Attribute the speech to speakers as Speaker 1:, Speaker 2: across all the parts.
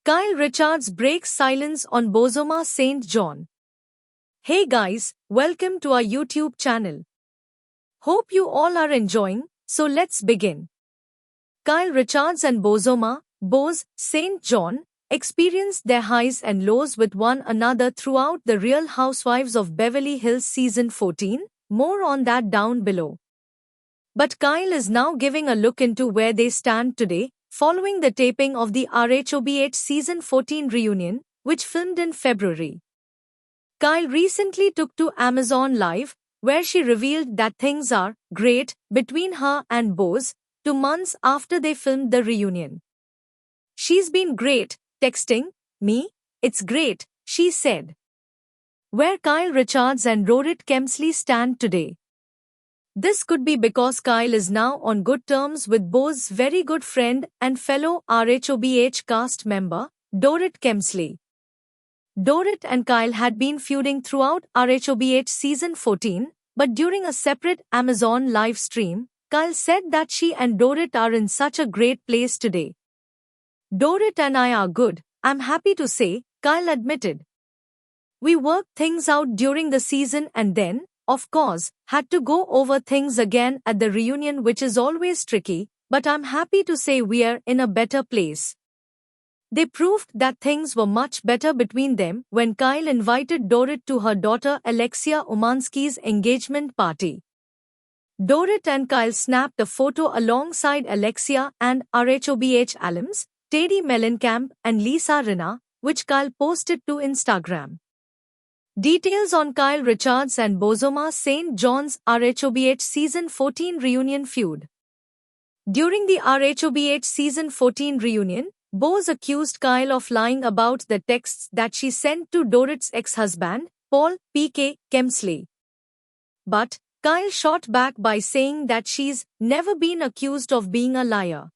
Speaker 1: Kyle Richards breaks silence on Bozoma St. John. Hey guys, welcome to our YouTube channel. Hope you all are enjoying, so let's begin. Kyle Richards and Bozoma, Boz St. John, experienced their highs and lows with one another throughout the Real Housewives of Beverly Hills Season 14, more on that down below. But Kyle is now giving a look into where they stand today, following the taping of the RHOBH Season 14 reunion, which filmed in February. Kyle recently took to Amazon Live, where she revealed that things are great between her and Boz, 2 months after they filmed the reunion. She's been great, texting me, it's great, she said. Where Kyle Richards and Dorit Kemsley stand today. This could be because Kyle is now on good terms with Boz's very good friend and fellow RHOBH cast member, Dorit Kemsley. Dorit and Kyle had been feuding throughout RHOBH Season 14, but during a separate Amazon live stream, Kyle said that she and Dorit are in such a great place today. Dorit and I are good, I'm happy to say, Kyle admitted. We worked things out during the season and then, of course, had to go over things again at the reunion, which is always tricky, but I'm happy to say we're in a better place. They proved that things were much better between them when Kyle invited Dorit to her daughter Alexia Umansky's engagement party. Dorit and Kyle snapped a photo alongside Alexia and RHOBH alums, Teddy Mellencamp and Lisa Rinna, which Kyle posted to Instagram. Details on Kyle Richards and Bozoma St. John's RHOBH Season 14 reunion feud. During the RHOBH Season 14 reunion, Boz accused Kyle of lying about the texts that she sent to Dorit's ex-husband, Paul P.K. Kemsley. But Kyle shot back by saying that she's never been accused of being a liar.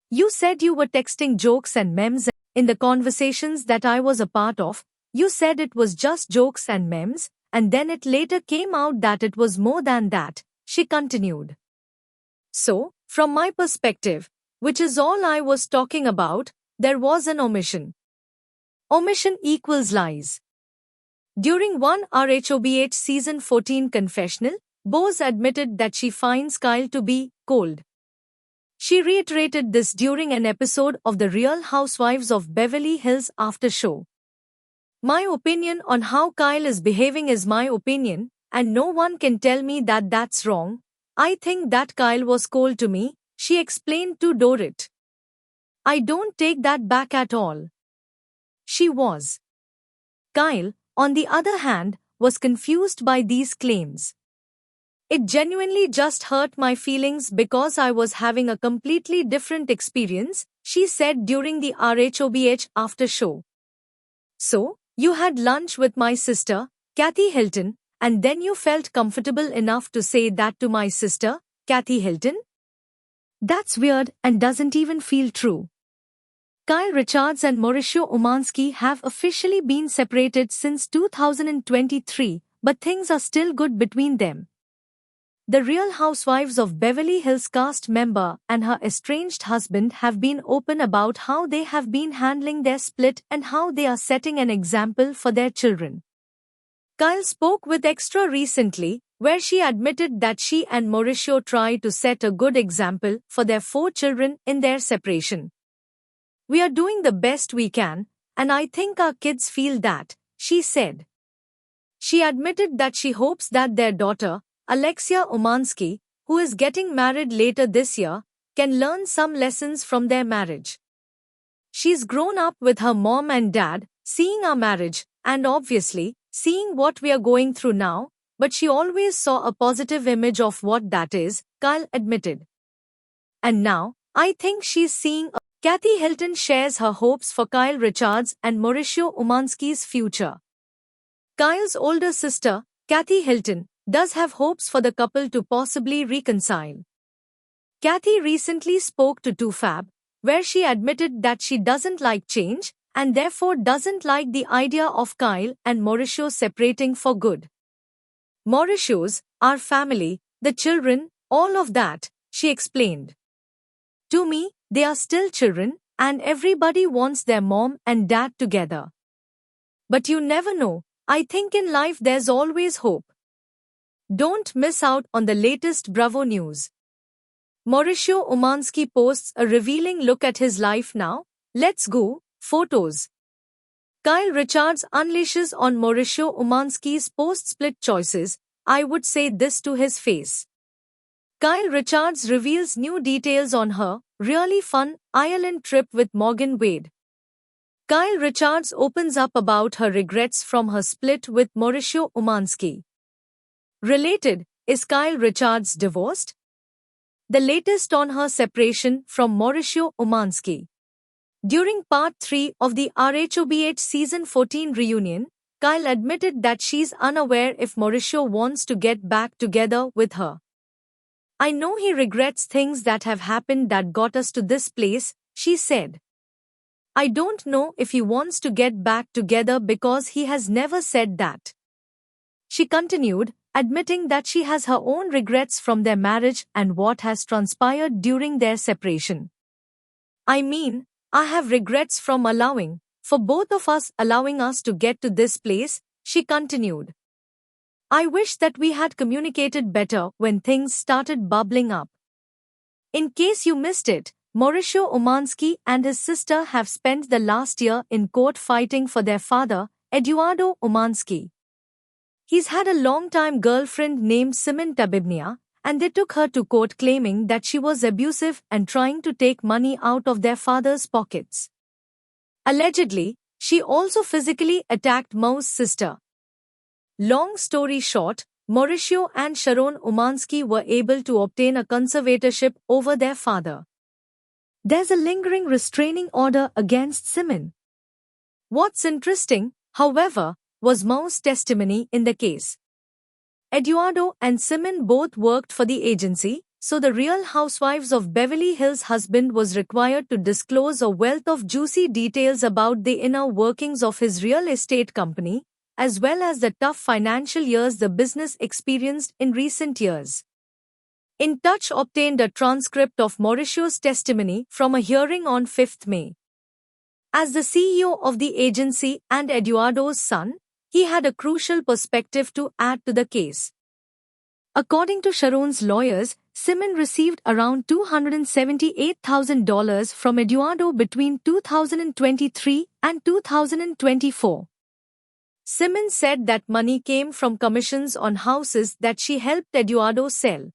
Speaker 1: You said you were texting jokes and memes in the conversations that I was a part of. You said it was just jokes and memes, and then it later came out that it was more than that, she continued. So, from my perspective, which is all I was talking about, there was an omission. Omission equals lies. During one RHOBH Season 14 confessional, Boz admitted that she finds Kyle to be cold. She reiterated this during an episode of The Real Housewives of Beverly Hills after show. My opinion on how Kyle is behaving is my opinion, and no one can tell me that that's wrong. I think that Kyle was cold to me, she explained to Dorit. I don't take that back at all. She was. Kyle, on the other hand, was confused by these claims. It genuinely just hurt my feelings because I was having a completely different experience, she said during the RHOBH after show. So, you had lunch with my sister, Kathy Hilton, and then you felt comfortable enough to say that to my sister, Kathy Hilton? That's weird and doesn't even feel true. Kyle Richards and Mauricio Umansky have officially been separated since 2023, but things are still good between them. The Real Housewives of Beverly Hills cast member and her estranged husband have been open about how they have been handling their split and how they are setting an example for their children. Kyle spoke with Extra recently, where she admitted that she and Mauricio try to set a good example for their 4 children in their separation. We are doing the best we can, and I think our kids feel that, she said. She admitted that she hopes that their daughter, Alexia Umansky, who is getting married later this year, can learn some lessons from their marriage. She's grown up with her mom and dad, seeing our marriage, and obviously, seeing what we are going through now, but she always saw a positive image of what that is, Kyle admitted. And now, I think she's seeing a... Kathy Hilton shares her hopes for Kyle Richards and Mauricio Umansky's future. Kyle's older sister, Kathy Hilton, does have hopes for the couple to possibly reconcile. Kathy recently spoke to 2Fab, where she admitted that she doesn't like change and therefore doesn't like the idea of Kyle and Mauricio separating for good. Mauricio's, our family, the children, all of that, she explained. To me, they are still children, and everybody wants their mom and dad together. But you never know. I think in life there's always hope. Don't miss out on the latest Bravo news. Mauricio Umansky posts a revealing look at his life now. Let's go. Photos. Kyle Richards unleashes on Mauricio Umansky's post-split choices. I would say this to his face. Kyle Richards reveals new details on her really fun Ireland trip with Morgan Wade. Kyle Richards opens up about her regrets from her split with Mauricio Umansky. Related, is Kyle Richards divorced? The latest on her separation from Mauricio Umansky. During part 3 of the RHOBH Season 14 reunion, Kyle admitted that she's unaware if Mauricio wants to get back together with her. I know he regrets things that have happened that got us to this place, she said. I don't know if he wants to get back together because he has never said that. She continued, admitting that she has her own regrets from their marriage and what has transpired during their separation. I mean, I have regrets from for both of us allowing us to get to this place, she continued. I wish that we had communicated better when things started bubbling up. In case you missed it, Mauricio Umansky and his sister have spent the last year in court fighting for their father, Eduardo Umansky. He's had a long-time girlfriend named Simin Tabibnia, and they took her to court claiming that she was abusive and trying to take money out of their father's pockets. Allegedly, she also physically attacked Mo's sister. Long story short, Mauricio and Sharon Umansky were able to obtain a conservatorship over their father. There's a lingering restraining order against Simin. What's interesting, however, was Mo's testimony in the case. Eduardo and Simin both worked for the agency, so the Real Housewives of Beverly Hills husband was required to disclose a wealth of juicy details about the inner workings of his real estate company, as well as the tough financial years the business experienced in recent years. In Touch obtained a transcript of Mauricio's testimony from a hearing on 5th May. As the CEO of the agency and Eduardo's son, he had a crucial perspective to add to the case. According to Sharon's lawyers, Simin received around $278,000 from Eduardo between 2023 and 2024. Simin said that money came from commissions on houses that she helped Eduardo sell.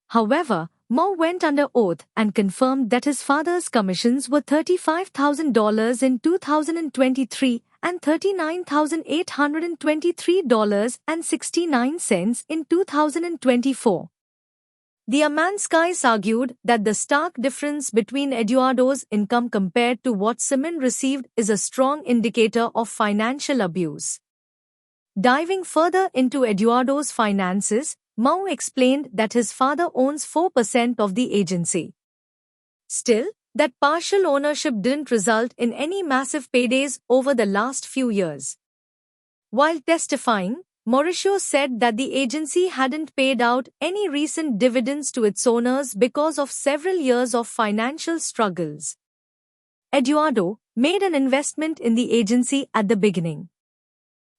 Speaker 1: However, Mo went under oath and confirmed that his father's commissions were $35,000 in 2023 and $39,823.69 in 2024. The Umanskys argued that the stark difference between Eduardo's income compared to what Simin received is a strong indicator of financial abuse. Diving further into Eduardo's finances, Mo explained that his father owns 4% of the agency. Still, that partial ownership didn't result in any massive paydays over the last few years. While testifying, Mauricio said that the agency hadn't paid out any recent dividends to its owners because of several years of financial struggles. Eduardo made an investment in the agency at the beginning.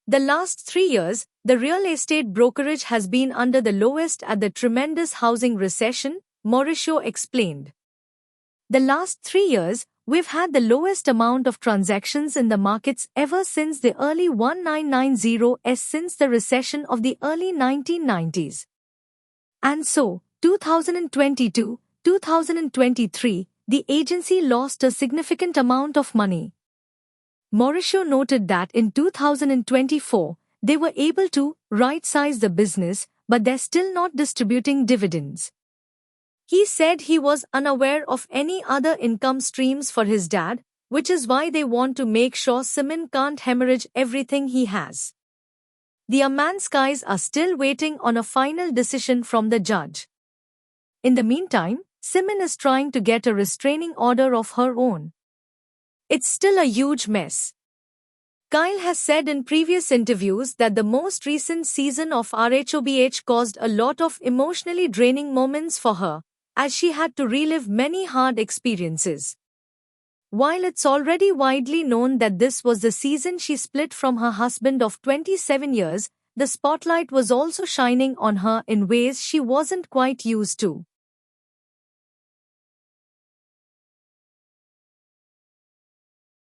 Speaker 1: The last 3 years, the real estate brokerage has been under the lowest at the tremendous housing recession, Mauricio explained. The last 3 years, we've had the lowest amount of transactions in the markets ever since the early 1990s since the recession of the early 1990s. And so, 2022, 2023, the agency lost a significant amount of money. Mauricio noted that in 2024, they were able to right-size the business, but they're still not distributing dividends. He said he was unaware of any other income streams for his dad, which is why they want to make sure Simin can't hemorrhage everything he has. The Umanskys are still waiting on a final decision from the judge. In the meantime, Simin is trying to get a restraining order of her own. It's still a huge mess. Kyle has said in previous interviews that the most recent season of RHOBH caused a lot of emotionally draining moments for her, as she had to relive many hard experiences. While it's already widely known that this was the season she split from her husband of 27 years, the spotlight was also shining on her in ways she wasn't quite used to.